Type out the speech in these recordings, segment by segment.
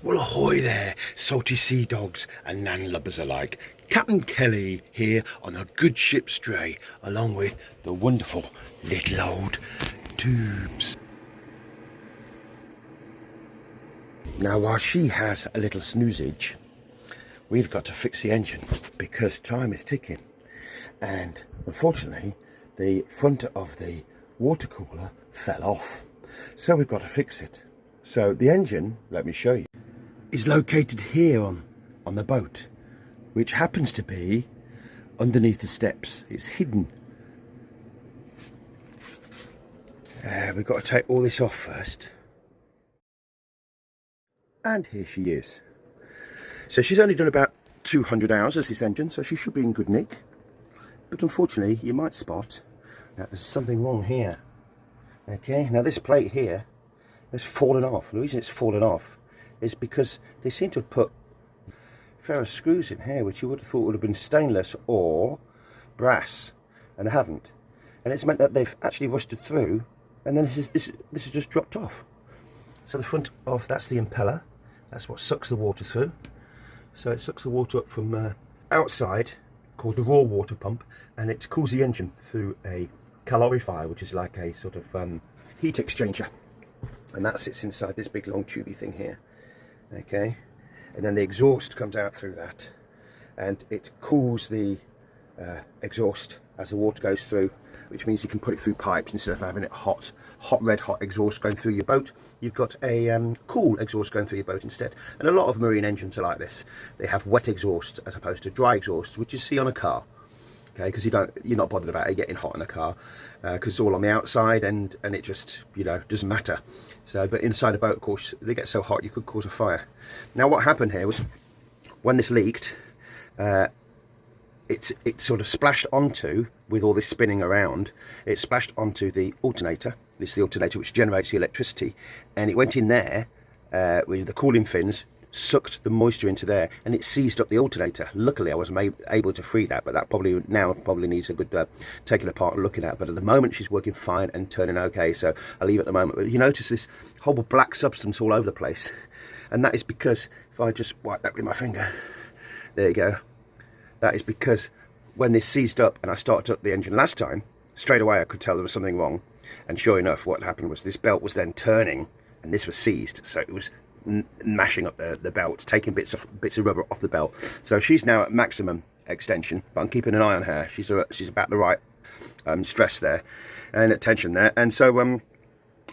Well, ahoy there, salty sea dogs and landlubbers alike. Captain Kelly here on a good ship stray, along with the wonderful little old Tubes. Now, while she has a little snoozage, we've got to fix the engine because time is ticking. And unfortunately, the front of the water cooler fell off. So we've got to fix it. So the engine, let me show you, is located here on the boat, which happens to be underneath the steps. It's hidden. We've got to take all this off first. And here she is. So she's only done about 200 hours as this engine, so she should be in good nick. But unfortunately, you might spot that there's something wrong here. Okay, now this plate here has fallen off. The reason it's fallen off is because they seem to have put ferrous screws in here, which you would have thought would have been stainless or brass, and they haven't. And it's meant that they've actually rusted through, and then this has just dropped off. So the front of that's the impeller. That's what sucks the water through. So it sucks the water up from outside, called the raw water pump, and it cools the engine through a calorifier, which is like a sort of heat exchanger, and that sits inside this big long tubey thing here. Okay, and then the exhaust comes out through that, and it cools the exhaust as the water goes through, which means you can put it through pipes instead of having it red hot exhaust going through your boat. You've got a cool exhaust going through your boat instead. And a lot of marine engines are like this. They have wet exhaust as opposed to dry exhaust, which you see on a car. Okay, because you're not bothered about it getting hot in a car, because it's all on the outside, and it just, you know, doesn't matter. So, but inside a boat, of course, they get so hot you could cause a fire. Now, what happened here was when this leaked, it sort of splashed onto, with all this spinning around, it splashed onto the alternator. This is the alternator which generates the electricity, and it went in there with the cooling fins, sucked the moisture into there, and it seized up the alternator. Luckily I wasn't able to free that, but that probably needs a good taking apart and looking at. But at the moment she's working fine and turning okay, so I'll leave it at the moment. But you notice this whole black substance all over the place, and that is because, if I just wipe that with my finger, there you go, that is because when this seized up and I started up the engine last time, straight away I could tell there was something wrong. And sure enough, what happened was this belt was then turning, and this was seized, so it was mashing up the belt, taking bits of rubber off the belt. So she's now at maximum extension, but I'm keeping an eye on her. She's about the right stress there and tension there, and so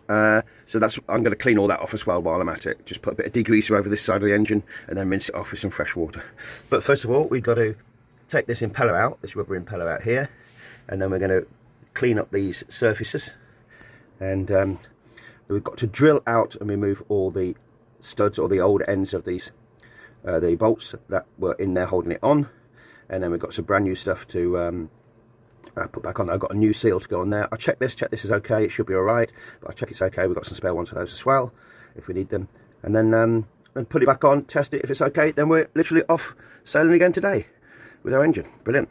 so that's, I'm going to clean all that off as well while I'm at it. Just put a bit of degreaser over this side of the engine and then rinse it off with some fresh water. But first of all, we've got to take this impeller out, this rubber impeller out here, and then we're going to clean up these surfaces, and we've got to drill out and remove all the studs or the old ends of these the bolts that were in there holding it on, and then we've got some brand new stuff to put back on. I've got a new seal to go on there. I'll check this is okay, it should be all right, but I'll check it's okay. We've got some spare ones of those as well if we need them, and then put it back on, test it. If it's okay, then we're literally off sailing again today with our engine. Brilliant.